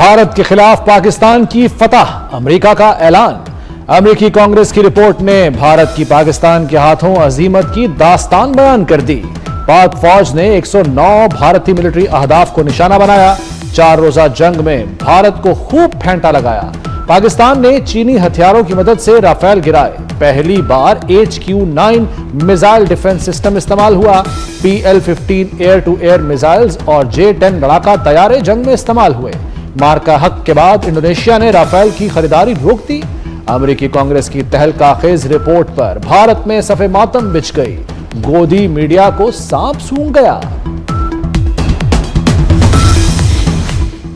भारत के खिलाफ पाकिस्तान की फतह, अमेरिका का ऐलान। अमेरिकी कांग्रेस की रिपोर्ट ने भारत की पाकिस्तान के हाथों अजीमत की दास्तान बयान कर दी। पाक फौज ने 109 भारतीय मिलिट्री अहदाफ को निशाना बनाया। 4 रोजा जंग में भारत को खूब फेंटा लगाया। पाकिस्तान ने चीनी हथियारों की मदद से राफेल गिराए। पहली बार HQ-9 मिसाइल डिफेंस सिस्टम इस्तेमाल हुआ। PL-15 air to air missiles और J-10 लड़ाका तैयारे जंग में इस्तेमाल हुए। मार्का हक के बाद इंडोनेशिया ने राफेल की खरीदारी रोक दी। अमेरिकी कांग्रेस की तहलकाखेज रिपोर्ट पर भारत में सफे मातम बिछ गई। गोदी मीडिया को सांप सूंघ गया।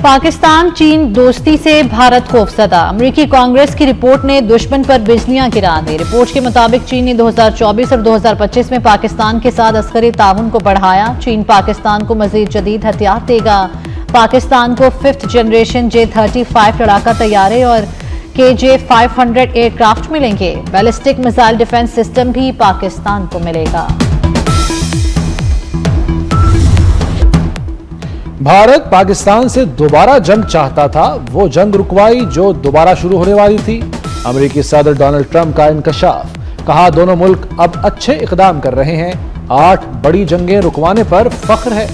पाकिस्तान चीन दोस्ती से भारत खौफजदा। अमेरिकी कांग्रेस की रिपोर्ट ने दुश्मन पर बिजलियां गिरा दी। रिपोर्ट के मुताबिक चीन ने 2024 और 2025 में पाकिस्तान के साथ अस्करी ताउन को बढ़ाया। चीन पाकिस्तान को मजीद जदीद हथियार देगा। पाकिस्तान को 5th जनरेशन J-35 लड़ाका तैयारे और KJ-500 एयरक्राफ्ट मिलेंगे। बैलिस्टिक मिसाइल डिफेंस सिस्टम भी पाकिस्तान को मिलेगा। भारत पाकिस्तान से दोबारा जंग चाहता था, वो जंग रुकवाई जो दोबारा शुरू होने वाली थी। अमेरिकी सदर डोनाल्ड ट्रंप का इंकशाफ, कहा दोनों मुल्क अब अच्छे इकदाम कर रहे हैं। 8 बड़ी जंगें रुकवाने पर फख्र है।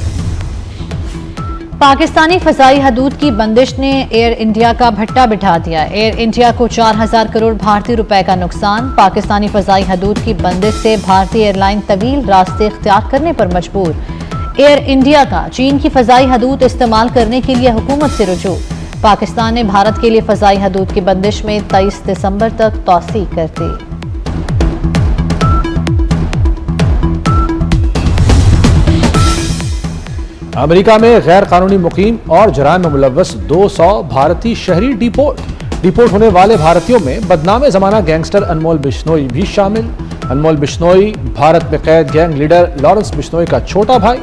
पाकिस्तानी फजाई हदूद की बंदिश ने एयर इंडिया का भट्टा बिठा दिया। एयर इंडिया को 4000 करोड़ भारतीय रुपए का नुकसान। पाकिस्तानी फजाई हदूद की बंदिश से भारतीय एयरलाइन तवील रास्ते इख्तियार करने पर मजबूर। एयर इंडिया का चीन की फजाई हदूद इस्तेमाल करने के लिए हुकूमत से रुजू। पाकिस्तान ने भारत के लिए फजाई हदूद की बंदिश में 23 दिसंबर तक तौसीह कर दी। अमेरिका में गैर कानूनी मुकीम और जराइम में मुलव्वस 200 भारतीय शहरी डिपोर्ट होने वाले भारतीयों में बदनाम जमाना गैंगस्टर अनमोल बिश्नोई भी शामिल। अनमोल बिश्नोई भारत में कैद गैंग लीडर लॉरेंस बिश्नोई का छोटा भाई।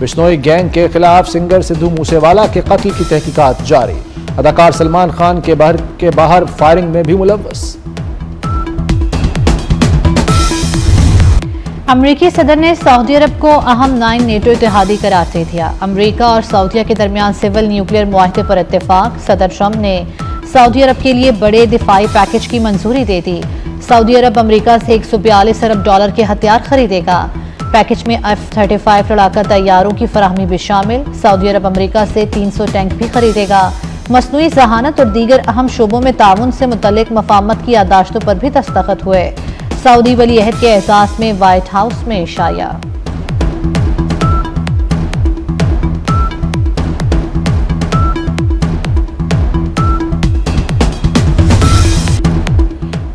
बिश्नोई गैंग के खिलाफ सिंगर सिद्धू मूसेवाला के कत्ल की तहकीकात जारी। अदाकार सलमान खान के बाहर फायरिंग में भी मुलव्वस। अमरीकी सदर ने सऊदी अरब को अहम 9 नेटो इत्तेहादी करार दे दिया। अमरीका और सऊदीया के दरमियान सिविल न्यूक्लियर मुआहदे पर इत्तेफाक। सदर ट्रंप ने सऊदी अरब के लिए बड़े दिफाई पैकेज की मंजूरी दे दी। सऊदी अरब अमरीका से $142 अरब के हथियार खरीदेगा। पैकेज में F-35 लड़ाका तैयारों की फराहमी भी शामिल। सऊदी अरब अमरीका से 300 टैंक भी खरीदेगा। मसनूई जहानत और दीगर अहम शोबों में ताउन से मुतल्लिक मफाहमत की यादाश्तों पर भी दस्तखत हुए। सऊदी वली अहद के एहसास में व्हाइट हाउस में इशाया।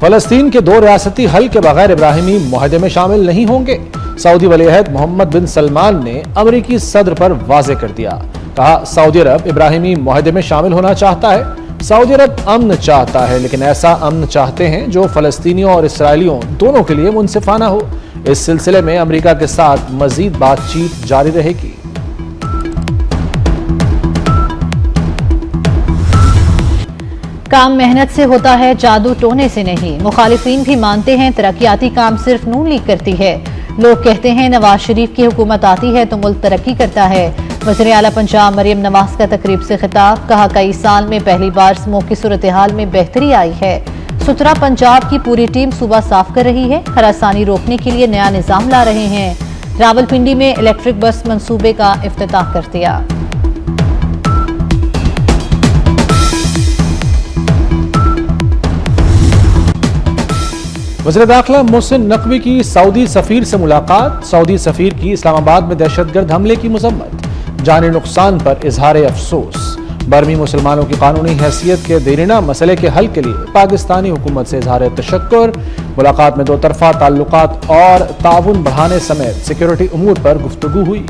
फलस्तीन के 2 रियासती हल के बगैर इब्राहिमी मुआहदे में शामिल नहीं होंगे। सऊदी वली अहद मोहम्मद बिन सलमान ने अमेरिकी सदर पर वाजे कर दिया। कहा सऊदी अरब इब्राहिमी मुआहदे में शामिल होना चाहता है। सऊदी अरब अमन चाहता है, लेकिन ऐसा अमन चाहते हैं जो फलस्तीनियों और इसराइलियों दोनों के लिए मुनसिफाना हो। इस सिलसिले में अमेरिका के साथ मजीद बातचीत जारी रहेगी। काम मेहनत से होता है, जादू टोने से नहीं। मुखालिफिन भी मानते हैं तरक्याती काम सिर्फ नून लीग करती है। लोग कहते हैं नवाज शरीफ की हुकूमत आती है तो मुल्क तरक्की करता है। वज़ीर आला पंजाब मरियम नवाज का तकरीब से खिताब, कहा कई साल में पहली बार स्मोक की सूरत हाल में बेहतरी आई है। सुथरा पंजाब की पूरी टीम सूबा साफ कर रही है। हरासानी रोकने के लिए नया निजाम ला रहे हैं। रावलपिंडी में इलेक्ट्रिक बस मंसूबे का इफ्तिताह कर दिया। वज़ीर दाखिला मोहसिन नकवी की सऊदी सफीर से मुलाकात। सऊदी सफीर की इस्लामाबाद में दहशतगर्द हमले की मजम्मत। जानी नुकसान पर इजहार अफसोस। बर्मी मुसलमानों की कानूनी हैसियत के देरीना मसले के हल के लिए पाकिस्तानी हुकूमत से इजहार तशक्कुर। मुलाकात में 2 तरफा ताल्लुकात और ताउन बढ़ाने समेत सिक्योरिटी उमूर पर गुफ्तगू हुई।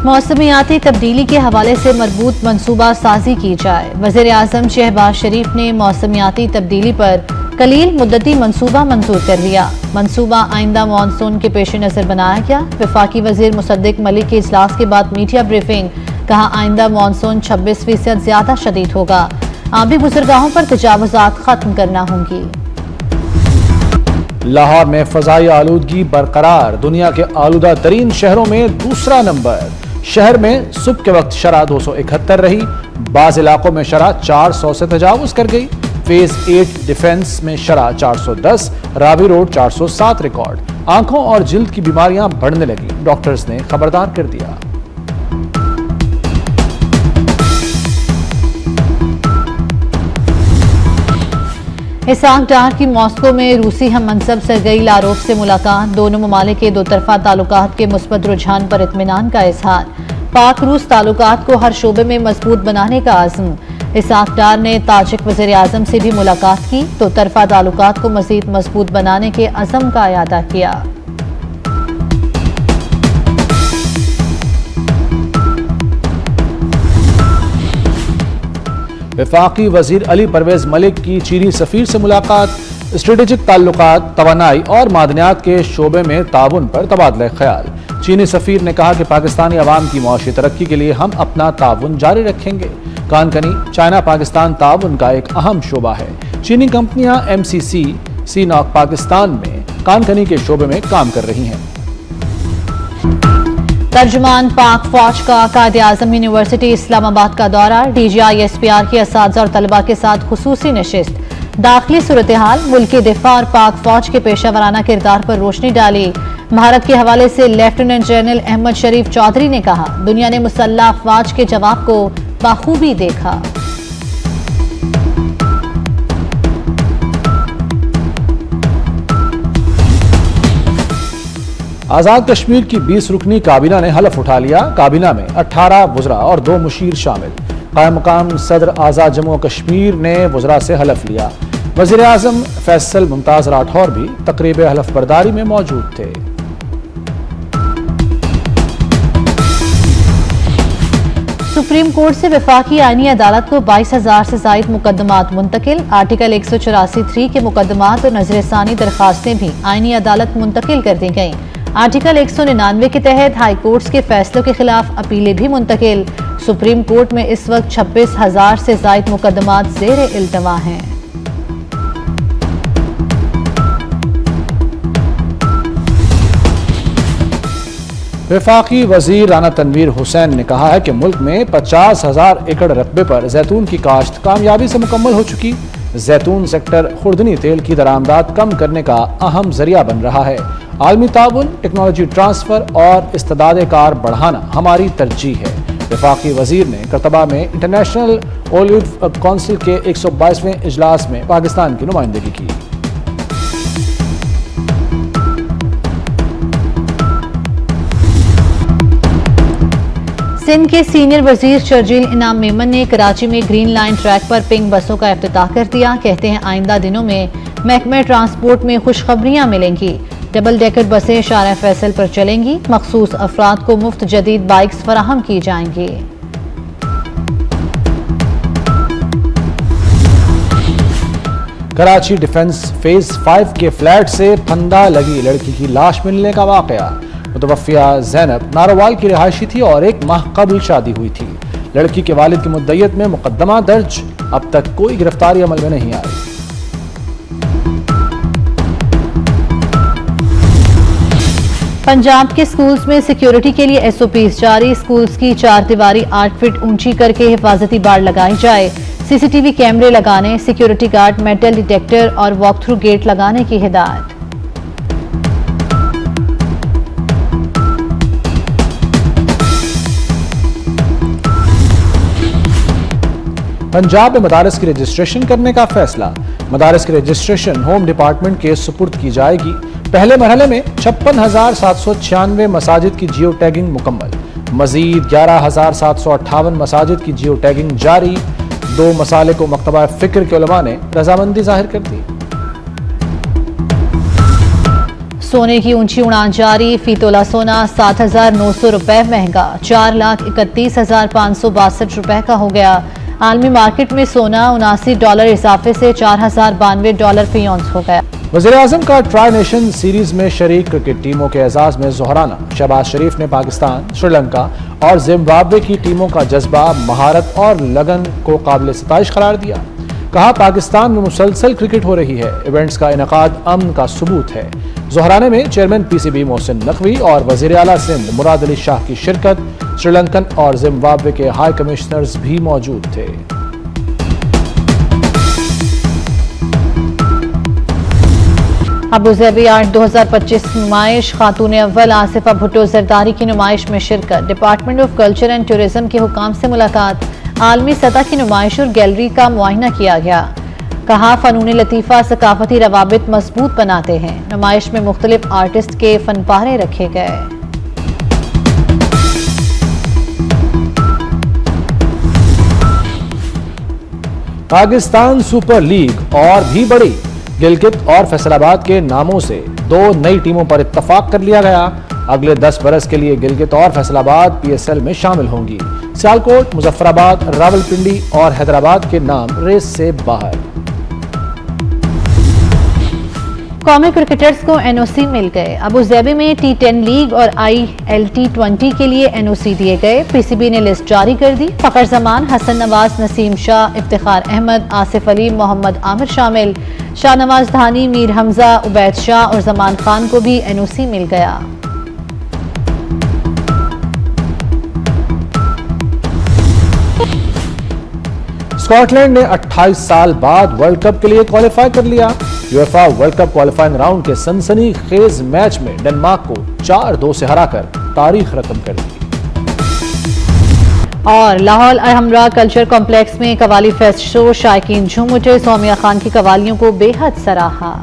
मौसमियाती तब्दीली के हवाले से मरबूत मनसूबा साजी की जाए। वज़ीर आज़म शहबाज शरीफ ने मौसमियाती तब्दीली पर कलील मुद्दती मनसूबा मंजूर कर लिया। मनसूबा आइंदा मानसून के पेश नज़र बनाया गया। वफाकी वज़ीर मुसद्दिक मलिक के इजलास के बाद मीडिया ब्रीफिंग, कहा आइंदा मानसून 26% ज्यादा शदीद होगा। आबी गुजरगाहों पर तजावुज़ात खत्म करना होंगी। लाहौर में फजाई आलूदगी बरकरार, दुनिया के आलूदा तरीन शहरों में दूसरा नंबर। शहर में सुबह के वक्त शरह 271 रही, बाज इलाकों में शरह 400 से तजावुज कर गई। फेज 8 डिफेंस में शरह 410, रावी रोड 407 रिकॉर्ड। आंखों और जिल्द की बीमारियां बढ़ने लगी, डॉक्टर्स ने खबरदार कर दिया। इसाक डार की मॉस्को में रूसी हम मनसब सरगई लारोव से मुलाकात, दोनों ममालिक के दोतरफा ताल्लुकात के मुस्बत रुझान पर इत्मीनान का इजहार। पाक रूस ताल्लुकात को हर शोबे में मजबूत बनाने का आज़म। इसाक डार ने ताजिक वज़ीर आज़म से भी मुलाकात की, दोतरफा ताल्लुकात को मज़ीद मजबूत बनाने के अज़म का इयादा किया। वफाकी वजीर अली परवेज मलिक की चीनी सफीर से मुलाकात, स्ट्रेटेजिक ताल्लुकात, तवानाई और मादनियात के शोबे में ताउन पर तबादला ख्याल। चीनी सफीर ने कहा कि पाकिस्तानी अवाम की मुआशी तरक्की के लिए हम अपना ताउन जारी रखेंगे। कानकनी चाइना पाकिस्तान ताउन का एक अहम शोबा है। चीनी कंपनियां MCC सीनॉक पाकिस्तान में कानकनी के शोबे में काम कर रही हैं। तर्जुमान पाक फौज का कायदे आजम यूनिवर्सिटी इस्लामाबाद का दौरा, DGI-SPR के असातिज़ा और तलबा के साथ खुसूसी नशिस्त। दाखिली सूरत हाल, मुल्की दिफा और पाक फौज के पेशा वराना किरदार पर रोशनी डाली। भारत के हवाले से लेफ्टिनेंट जनरल अहमद शरीफ चौधरी ने कहा, दुनिया ने मुसल्लह अफवाज के जवाब को बाखूबी देखा। आजाद कश्मीर की 20 रुकनी काबीना ने हलफ उठा लिया। काबीना में 18 वुज़रा और 2 मुशीर शामिल। कायम मुकाम सदर आजाद जम्मू कश्मीर ने वुज़रा से हलफ लिया। वज़ीर आज़म फैसल मुमताज़ राठौर भी तकरीब हलफ बर्दारी में मौजूद थे। सुप्रीम कोर्ट से वफाकी आईनी अदालत को 22,000 से जायद मुकदमात मुंतकिल। आर्टिकल 184(3) के मुकदमात और नजरसानी दरखास्तें भी आईनी अदालत मुंतकिल कर दी गईं। आर्टिकल 199 के तहत हाई कोर्ट्स के फैसलों के खिलाफ अपीलें भी मुंतकिल। सुप्रीम कोर्ट में इस वक्त 26,000 से जायद मुकदमात ज़ेर इल्तवा हैं। वफाकी वजीर राना तनवीर हुसैन ने कहा है कि मुल्क में 50,000 एकड़ रकबे पर जैतून की काश्त कामयाबी से मुकम्मल हो चुकी। जैतून सेक्टर खुर्दनी तेल की दरामदात कम करने का अहम जरिया बन रहा है। आलमी ताउन, टेक्नोलॉजी ट्रांसफर और इस्तेदाद कार बढ़ाना हमारी तरजीह है। वफाकी वजीर ने करतबा में इंटरनेशनल ओलिव काउंसिल के 122वें इजलास में पाकिस्तान की नुमाइंदगी की। सिंध के सीनियर वजीर शर्जील इनाम मेमन ने कराची में ग्रीन लाइन ट्रैक पर पिंक बसों का इफ्तिताह कर दिया। कहते हैं आइंदा दिनों में महकमे ट्रांसपोर्ट में खुशखबरियां मिलेंगी। डबल डेकर बसें शारा फैसल पर चलेंगी। मखसूस अफराद को मुफ्त जदीद बाइक्स फराहम की जाएंगी। कराची डिफेंस फेज 5 के फ्लैट से फंदा लगी लड़की की लाश मिलने का वाकया। मुतवफ़िया ज़ैनब नारोवाल की रिहायशी थी और 1 माह कबल शादी हुई थी। लड़की के वालिद की मुद्दइयत में मुकदमा दर्ज, अब तक कोई गिरफ्तारी अमल में नहीं आई। पंजाब के स्कूल्स में सिक्योरिटी के लिए SOPs जारी। स्कूल्स की 4 दीवारी 8 फीट ऊंची करके हिफाजती बाड़ लगाई जाए। CCTV कैमरे लगाने, सिक्योरिटी गार्ड, मेटल डिटेक्टर और वॉक थ्रू गेट लगाने की हिदायत। पंजाब में मदारस की रजिस्ट्रेशन करने का फैसला। मदारस की रजिस्ट्रेशन होम डिपार्टमेंट के सुपुर्द की जाएगी। पहले मरहले में 56,796 मसाजिद की जियो टैगिंग मुकम्मल। मजीद 11,758 मसाजिद की जियो टैगिंग जारी। 2 मसाले को मकतबा फिक्र के उलमा ने रजामंदी जाहिर कर दी। सोने की ऊंची उड़ान जारी। फी तोला सोना 7,900 रुपए महंगा, 4,31,562 रुपए का हो गया। आलमी मार्केट में सोना $79 इजाफे से $4,092 फी औंस हो गया। वज़ीर आज़म का ट्राई नेशन सीरीज में शरीक क्रिकेट टीमों के एजाज में जोहराना। शहबाज शरीफ ने पाकिस्तान, श्रीलंका और जिम्बाब्वे की टीमों का जज्बा, महारत और लगन को काबिल सताइश करार दिया। कहा पाकिस्तान में मुसलसल क्रिकेट हो रही है, इवेंट्स का इनेकाद अमन का सबूत है। जोहराने में चेयरमैन पीसीबी मोहसिन नकवी और वजीर आला सिंध मुराद अली शाह की शिरकत, श्रीलंकन और जिम्बाब्वे के हाई कमिश्नर्स भी मौजूद थे। अबूज़ेबी आर्ट 2025 नुमाइश, खातून अव्वल आसिफा भुट्टो जरदारी की नुमाइश में शिरकत, department of culture and tourism के हुकाम से मुलाकात, आलमी सतह की नुमाइश और गैलरी का मुआयना किया गया। कहा फनून लतीफ़ा सकाफती रवाबित मजबूत बनाते हैं। नुमाइश में मुख्तलिफ आर्टिस्ट के फनपारे रखे गए। पाकिस्तान सुपर लीग और भी बड़ी, गिलगित और फैसलाबाद के नामों से 2 नई टीमों पर इत्तफाक कर लिया गया। अगले 10 बरस के लिए गिलगित और फैसलाबाद पीएसएल में शामिल होंगी। सियालकोट, मुजफ्फराबाद, रावलपिंडी और हैदराबाद के नाम रेस से बाहर। कौमी क्रिकेटर्स को एनओसी मिल गए। अबूज़ेबी में T10 लीग और ILT20 के लिए एनओसी दिए गए। पीसीबी ने लिस्ट जारी कर दी। फखर जमान, हसन नवाज, नसीम शाह, इफ्तिखार अहमद, आसिफ अली, मोहम्मद आमिर शामिल। शाहनवाज धानी, मीर हमजा, उबैद शाह और जमान खान को भी एनओसी मिल गया। स्कॉटलैंड ने 28 साल बाद वर्ल्ड कप के लिए क्वालिफाई कर लिया। UEFA world cup qualifying round के सनसनीखेज मैच में डेनमार्क को 4-2 से हराकर तारीख रकम कर दी। और लाहौल हमरा कल्चर कॉम्प्लेक्स में कवाली फेस्ट शो, शायकीन झूम उठे। सौमिया खान की कवालियों को बेहद सराहा।